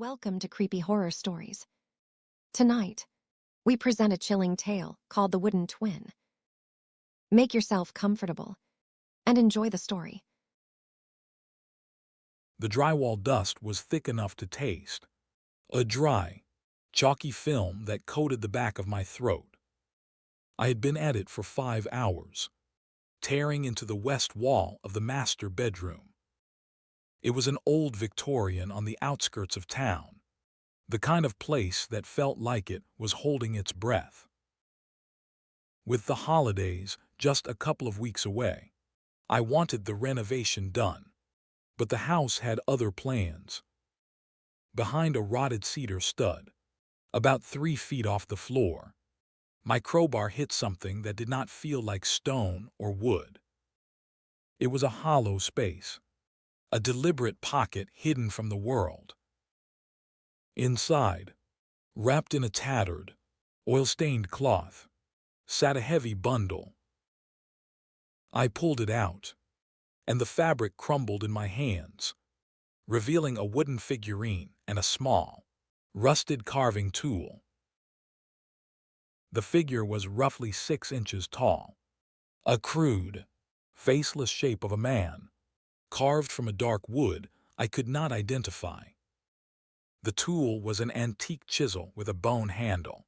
Welcome to Creepy Horror Stories. Tonight, we present a chilling tale called The Wooden Twin. Make yourself comfortable and enjoy the story. The drywall dust was thick enough to taste. A dry, chalky film that coated the back of my throat. I had been at it for 5 hours, tearing into the west wall of the master bedroom. It was an old Victorian on the outskirts of town, the kind of place that felt like it was holding its breath. With the holidays just a couple of weeks away, I wanted the renovation done, but the house had other plans. Behind a rotted cedar stud, about 3 feet off the floor, my crowbar hit something that did not feel like stone or wood. It was a hollow space, a deliberate pocket hidden from the world. Inside, wrapped in a tattered, oil-stained cloth, sat a heavy bundle. I pulled it out, and the fabric crumbled in my hands, revealing a wooden figurine and a small, rusted carving tool. The figure was roughly 6 inches tall, a crude, faceless shape of a man, carved from a dark wood I could not identify. The tool was an antique chisel with a bone handle,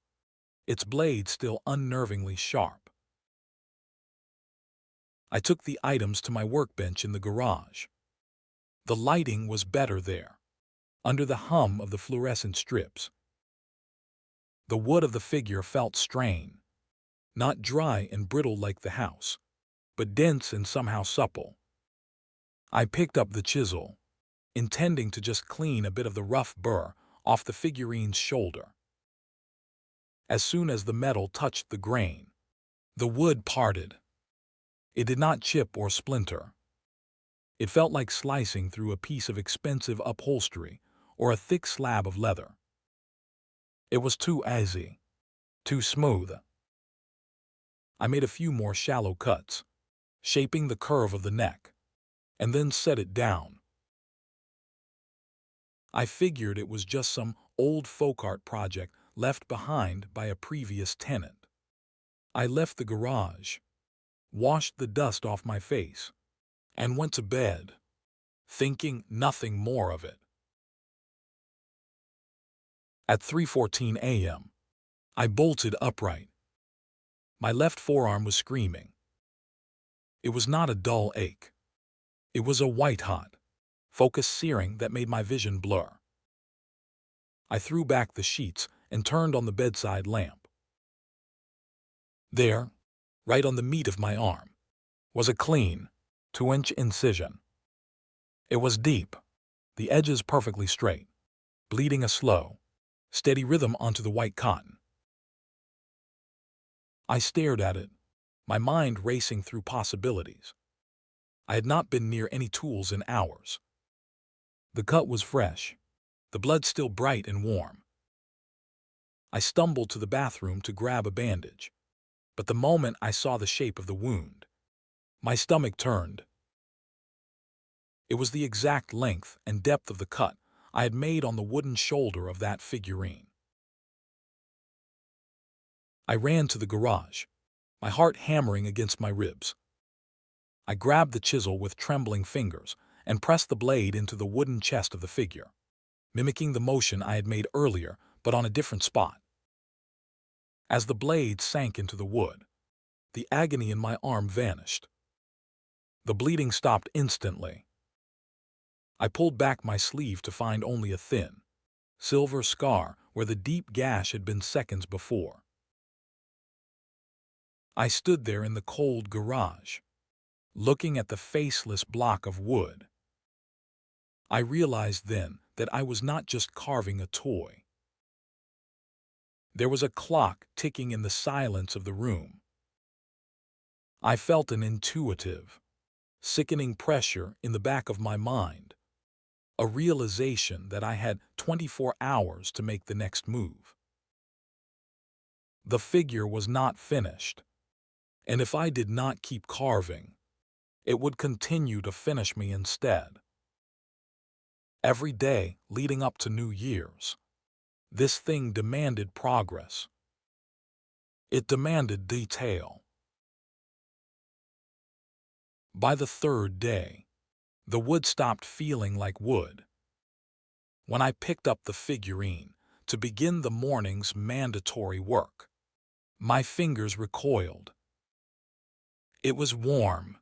its blade still unnervingly sharp. I took the items to my workbench in the garage. The lighting was better there, under the hum of the fluorescent strips. The wood of the figure felt strained, not dry and brittle like the house, but dense and somehow supple. I picked up the chisel, intending to just clean a bit of the rough burr off the figurine's shoulder. As soon as the metal touched the grain, the wood parted. It did not chip or splinter. It felt like slicing through a piece of expensive upholstery or a thick slab of leather. It was too easy, too smooth. I made a few more shallow cuts, shaping the curve of the neck, and then set it down. I figured it was just some old folk art project left behind by a previous tenant. I left the garage, washed the dust off my face, and went to bed, thinking nothing more of it. At 3:14 a.m., I bolted upright. My left forearm was screaming. It was not a dull ache. It was a white-hot, focused searing that made my vision blur. I threw back the sheets and turned on the bedside lamp. There, right on the meat of my arm, was a clean, 2-inch incision. It was deep, the edges perfectly straight, bleeding a slow, steady rhythm onto the white cotton. I stared at it, my mind racing through possibilities. I had not been near any tools in hours. The cut was fresh, the blood still bright and warm. I stumbled to the bathroom to grab a bandage, but the moment I saw the shape of the wound, my stomach turned. It was the exact length and depth of the cut I had made on the wooden shoulder of that figurine. I ran to the garage, my heart hammering against my ribs. I grabbed the chisel with trembling fingers and pressed the blade into the wooden chest of the figure, mimicking the motion I had made earlier but on a different spot. As the blade sank into the wood, the agony in my arm vanished. The bleeding stopped instantly. I pulled back my sleeve to find only a thin, silver scar where the deep gash had been seconds before. I stood there in the cold garage, looking at the faceless block of wood. I realized then that I was not just carving a toy. There was a clock ticking in the silence of the room. I felt an intuitive, sickening pressure in the back of my mind, a realization that I had 24 hours to make the next move. The figure was not finished, and if I did not keep carving, it would continue to finish me instead. Every day leading up to New Year's, this thing demanded progress. It demanded detail. By the third day, the wood stopped feeling like wood. When I picked up the figurine to begin the morning's mandatory work, my fingers recoiled. It was warm,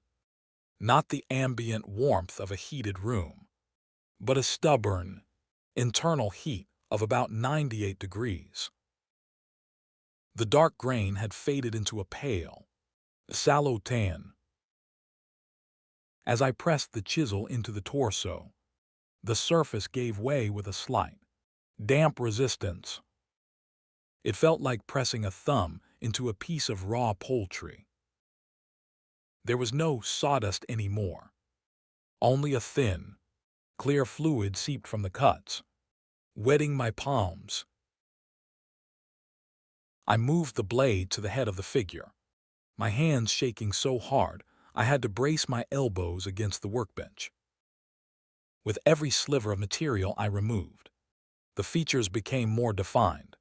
not the ambient warmth of a heated room, but a stubborn, internal heat of about 98 degrees. The dark grain had faded into a pale, sallow tan. As I pressed the chisel into the torso, the surface gave way with a slight, damp resistance. It felt like pressing a thumb into a piece of raw poultry. There was no sawdust anymore, only a thin, clear fluid seeped from the cuts, wetting my palms. I moved the blade to the head of the figure, my hands shaking so hard I had to brace my elbows against the workbench. With every sliver of material I removed, the features became more defined.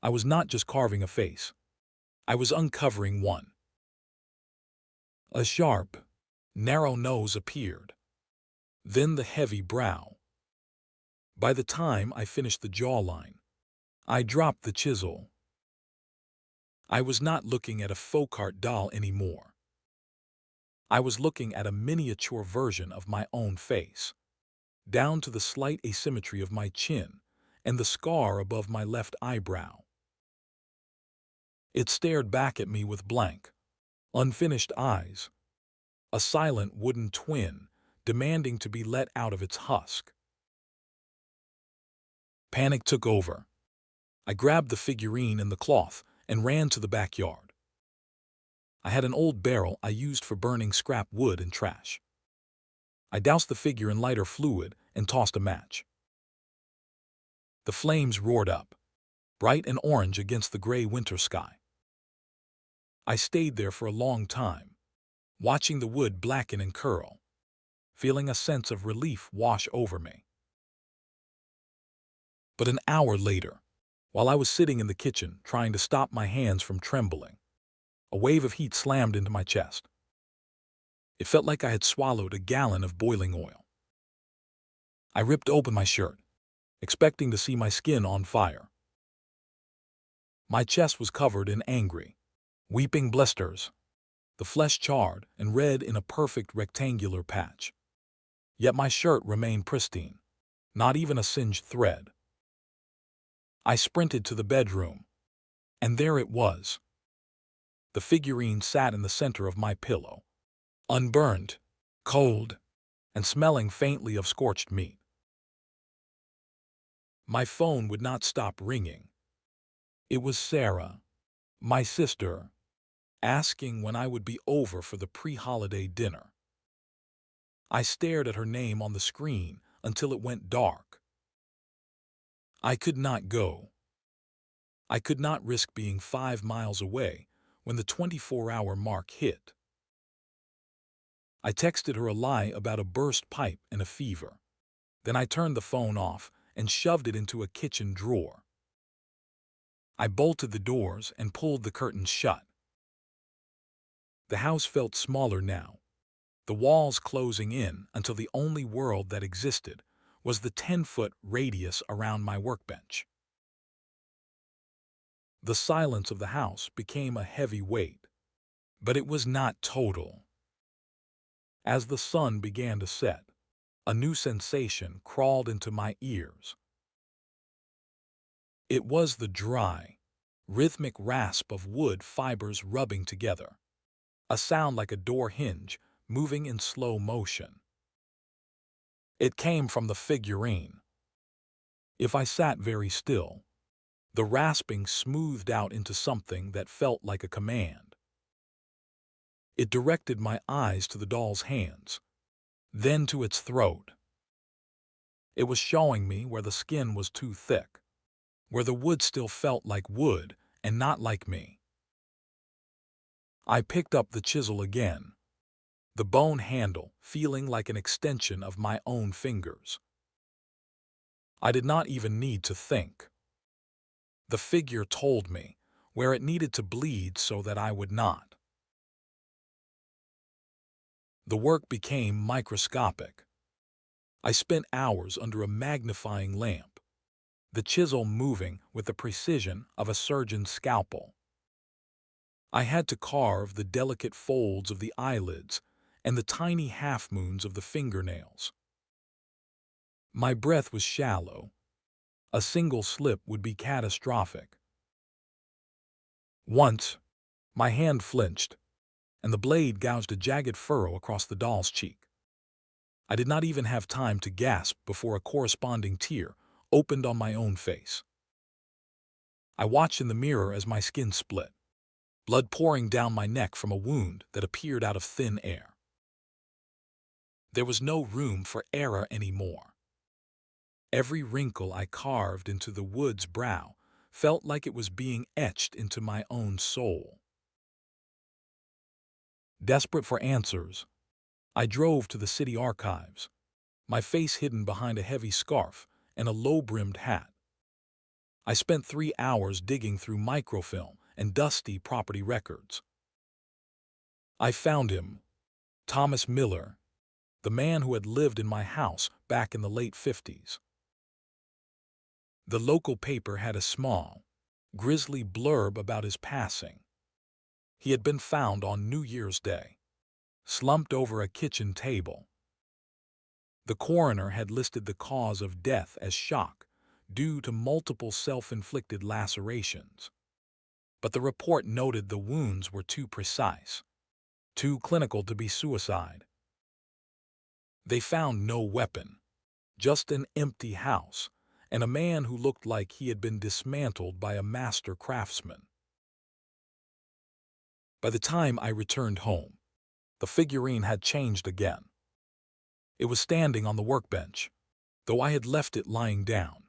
I was not just carving a face, I was uncovering one. A sharp, narrow nose appeared, then the heavy brow. By the time I finished the jawline, I dropped the chisel. I was not looking at a folk art doll anymore. I was looking at a miniature version of my own face, down to the slight asymmetry of my chin and the scar above my left eyebrow. It stared back at me with blank, unfinished eyes, a silent wooden twin demanding to be let out of its husk. Panic took over. I grabbed the figurine and the cloth and ran to the backyard. I had an old barrel I used for burning scrap wood and trash. I doused the figure in lighter fluid and tossed a match. The flames roared up, bright and orange against the gray winter sky. I stayed there for a long time, watching the wood blacken and curl, feeling a sense of relief wash over me. But an hour later, while I was sitting in the kitchen trying to stop my hands from trembling, a wave of heat slammed into my chest. It felt like I had swallowed a gallon of boiling oil. I ripped open my shirt, expecting to see my skin on fire. My chest was covered in angry, weeping blisters, the flesh charred and red in a perfect rectangular patch. Yet my shirt remained pristine, not even a singed thread. I sprinted to the bedroom, and there it was. The figurine sat in the center of my pillow, unburned, cold, and smelling faintly of scorched meat. My phone would not stop ringing. It was Sarah, my sister, asking when I would be over for the pre-holiday dinner. I stared at her name on the screen until it went dark. I could not go. I could not risk being 5 miles away when the 24-hour mark hit. I texted her a lie about a burst pipe and a fever. Then I turned the phone off and shoved it into a kitchen drawer. I bolted the doors and pulled the curtains shut. The house felt smaller now, the walls closing in until the only world that existed was the 10-foot radius around my workbench. The silence of the house became a heavy weight, but it was not total. As the sun began to set, a new sensation crawled into my ears. It was the dry, rhythmic rasp of wood fibers rubbing together, a sound like a door hinge moving in slow motion. It came from the figurine. If I sat very still, the rasping smoothed out into something that felt like a command. It directed my eyes to the doll's hands, then to its throat. It was showing me where the skin was too thick, where the wood still felt like wood and not like me. I picked up the chisel again. the bone handle feeling like an extension of my own fingers. I did not even need to think. The figure told me where it needed to bleed so that I would not. The work became microscopic. I spent hours under a magnifying lamp, the chisel moving with the precision of a surgeon's scalpel. I had to carve the delicate folds of the eyelids and the tiny half-moons of the fingernails. My breath was shallow. A single slip would be catastrophic. Once, my hand flinched, and the blade gouged a jagged furrow across the doll's cheek. I did not even have time to gasp before a corresponding tear opened on my own face. I watched in the mirror as my skin split, blood pouring down my neck from a wound that appeared out of thin air. There was no room for error anymore. Every wrinkle I carved into the wood's brow felt like it was being etched into my own soul. Desperate for answers, I drove to the city archives, my face hidden behind a heavy scarf and a low-brimmed hat. I spent 3 hours digging through microfilm and dusty property records. I found him, Thomas Miller, the man who had lived in my house back in the late 50s. The local paper had a small, grisly blurb about his passing. He had been found on New Year's Day, slumped over a kitchen table. The coroner had listed the cause of death as shock due to multiple self-inflicted lacerations. But the report noted the wounds were too precise, too clinical to be suicide. They found no weapon, just an empty house, and a man who looked like he had been dismantled by a master craftsman. By the time I returned home, the figurine had changed again. It was standing on the workbench, though I had left it lying down.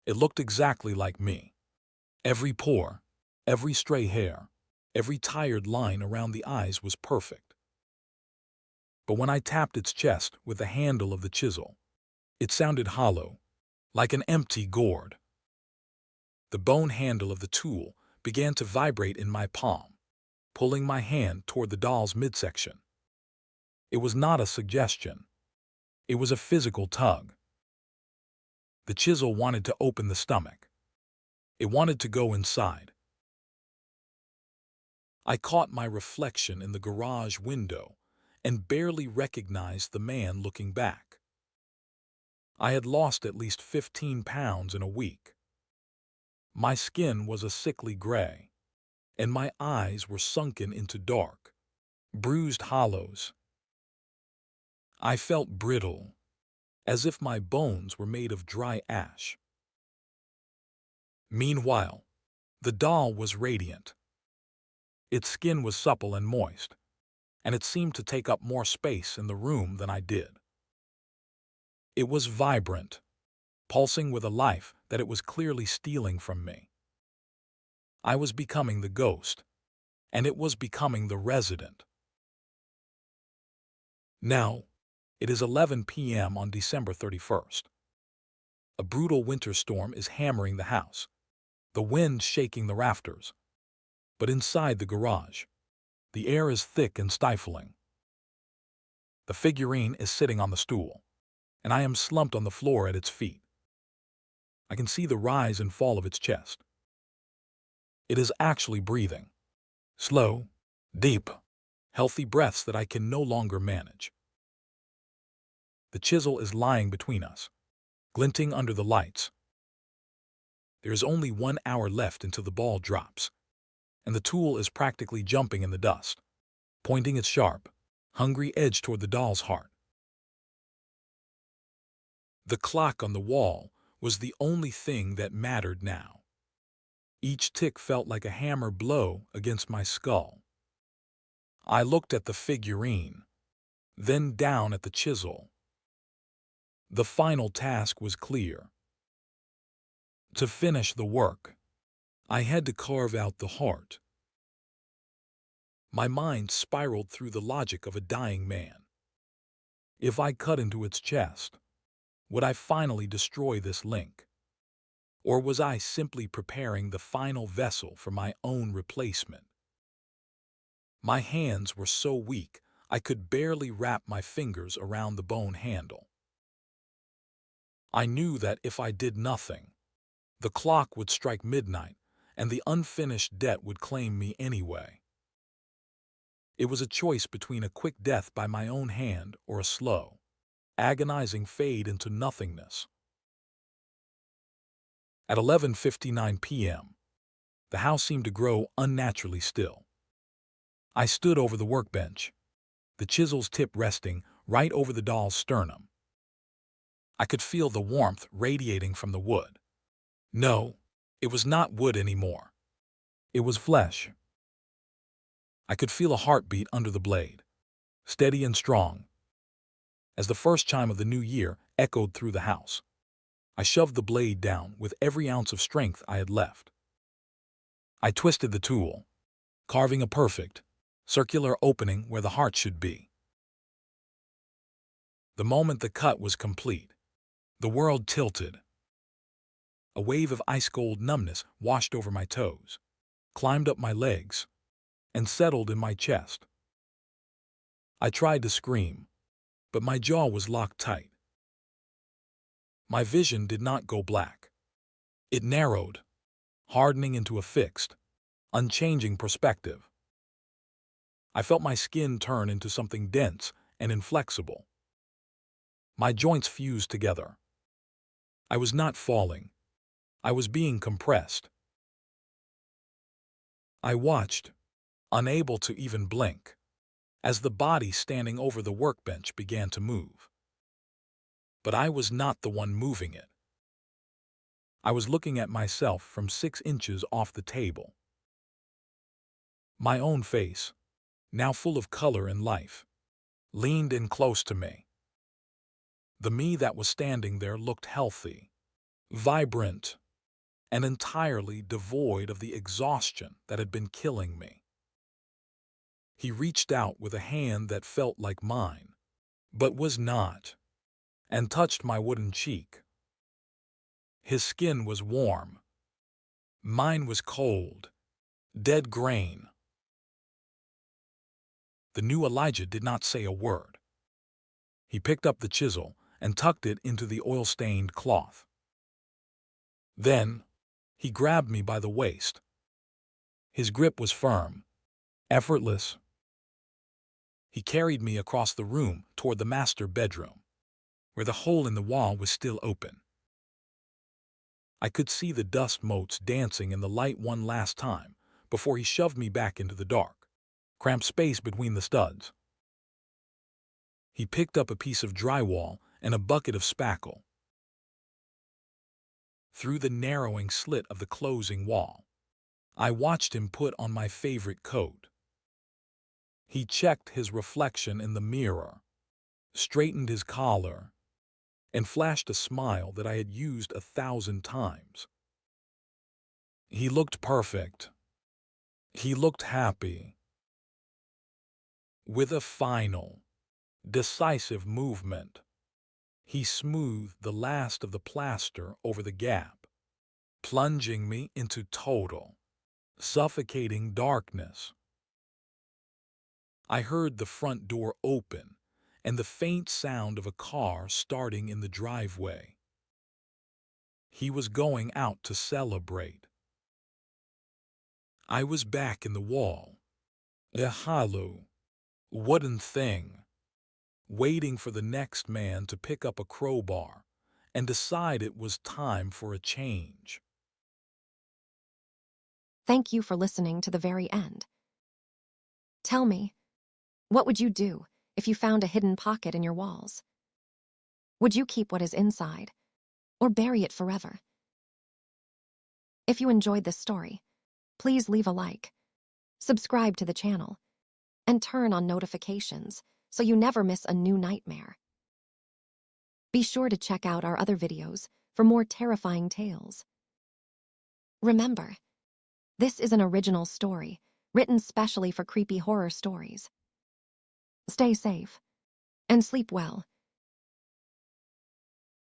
It looked exactly like me. Every pore, every stray hair, every tired line around the eyes was perfect. But when I tapped its chest with the handle of the chisel, it sounded hollow, like an empty gourd. The bone handle of the tool began to vibrate in my palm, pulling my hand toward the doll's midsection. It was not a suggestion. It was a physical tug. The chisel wanted to open the stomach. It wanted to go inside. I caught my reflection in the garage window and barely recognized the man looking back. I had lost at least 15 pounds in a week. My skin was a sickly gray, and my eyes were sunken into dark, bruised hollows. I felt brittle, as if my bones were made of dry ash. Meanwhile, the doll was radiant. Its skin was supple and moist, and it seemed to take up more space in the room than I did. It was vibrant, pulsing with a life that it was clearly stealing from me. I was becoming the ghost, and it was becoming the resident. Now, it is 11 p.m. on December 31st. A brutal winter storm is hammering the house, the wind shaking the rafters. But inside the garage, the air is thick and stifling. The figurine is sitting on the stool, and I am slumped on the floor at its feet. I can see the rise and fall of its chest. It is actually breathing. Slow, deep, healthy breaths that I can no longer manage. The chisel is lying between us, glinting under the lights. There is only 1 hour left until the ball drops, and the tool is practically jumping in the dust, pointing its sharp, hungry edge toward the doll's heart. The clock on the wall was the only thing that mattered now. Each tick felt like a hammer blow against my skull. I looked at the figurine, then down at the chisel. The final task was clear. To finish the work, I had to carve out the heart. My mind spiraled through the logic of a dying man. If I cut into its chest, would I finally destroy this link? Or was I simply preparing the final vessel for my own replacement? My hands were so weak, I could barely wrap my fingers around the bone handle. I knew that if I did nothing, the clock would strike midnight, and the unfinished debt would claim me anyway. It was a choice between a quick death by my own hand or a slow, agonizing fade into nothingness. At 11:59 p.m., the house seemed to grow unnaturally still. I stood over the workbench, the chisel's tip resting right over the doll's sternum. I could feel the warmth radiating from the wood. No, it was not wood anymore. It was flesh. I could feel a heartbeat under the blade, steady and strong. As the first chime of the new year echoed through the house, I shoved the blade down with every ounce of strength I had left. I twisted the tool, carving a perfect, circular opening where the heart should be. The moment the cut was complete, the world tilted. A wave of ice-cold numbness washed over my toes, climbed up my legs, and settled in my chest. I tried to scream, but my jaw was locked tight. My vision did not go black. It narrowed, hardening into a fixed, unchanging perspective. I felt my skin turn into something dense and inflexible. My joints fused together. I was not falling. I was being compressed. I watched, unable to even blink, as the body standing over the workbench began to move. But I was not the one moving it. I was looking at myself from 6 inches off the table. My own face, now full of color and life, leaned in close to me. The me that was standing there looked healthy, vibrant, and entirely devoid of the exhaustion that had been killing me. He reached out with a hand that felt like mine, but was not, and touched my wooden cheek. His skin was warm. Mine was cold, dead grain. The new Elijah did not say a word. He picked up the chisel and tucked it into the oil-stained cloth. Then, he grabbed me by the waist. His grip was firm, effortless. He carried me across the room toward the master bedroom, where the hole in the wall was still open. I could see the dust motes dancing in the light one last time before he shoved me back into the dark, cramped space between the studs. He picked up a piece of drywall and a bucket of spackle. Through the narrowing slit of the closing wall, I watched him put on my favorite coat. He checked his reflection in the mirror, straightened his collar, and flashed a smile that I had used 1,000 times. He looked perfect. He looked happy. With a final, decisive movement, he smoothed the last of the plaster over the gap, plunging me into total, suffocating darkness. I heard the front door open and the faint sound of a car starting in the driveway. He was going out to celebrate. I was back in the wall, a hollow, wooden thing, waiting for the next man to pick up a crowbar and decide it was time for a change. Thank you for listening to the very end. Tell me, what would you do if you found a hidden pocket in your walls? Would you keep what is inside, or bury it forever? If you enjoyed this story, please leave a like, subscribe to the channel, and turn on notifications so you never miss a new nightmare. Be sure to check out our other videos for more terrifying tales. Remember, this is an original story written specially for creepy horror stories. Stay safe and sleep well.